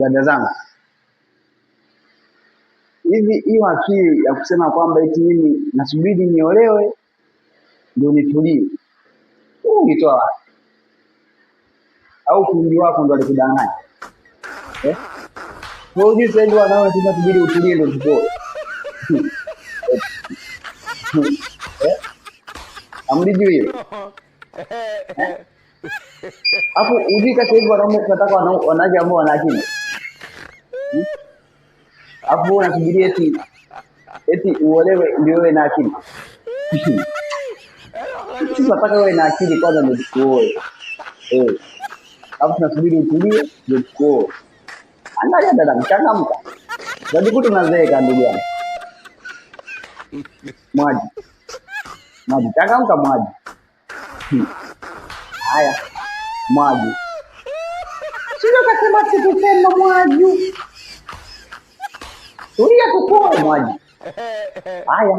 Dada zangu, hivi hiyo akili ya kusema kwamba eti mimi nasubiri niolewe ndio nitulie, huu ulitoa wapi? Au kundi wako ndo alikudanganya eh? Kwa hiyo sasa hivi wanao tunasubiri utulie ndio tupoe eh? Amlijui hiyo eh? Hapo ujika sasa hivi wanaume tunataka wanawake ambao wana akili hapo unasubiria eti uolewe ndio wewe na akili. Sisi tunataka wewe na akili kwanza ndio tuoe. Hapo tunasubiri utulie ndio tuoe. Angalia dada, mchangamka. Unajikuta unazeeka ndugu yangu. Maji. Changamka maji. Haya. Maji. Sio kasema sikusema maji. Tulia tupoe maji. Haya.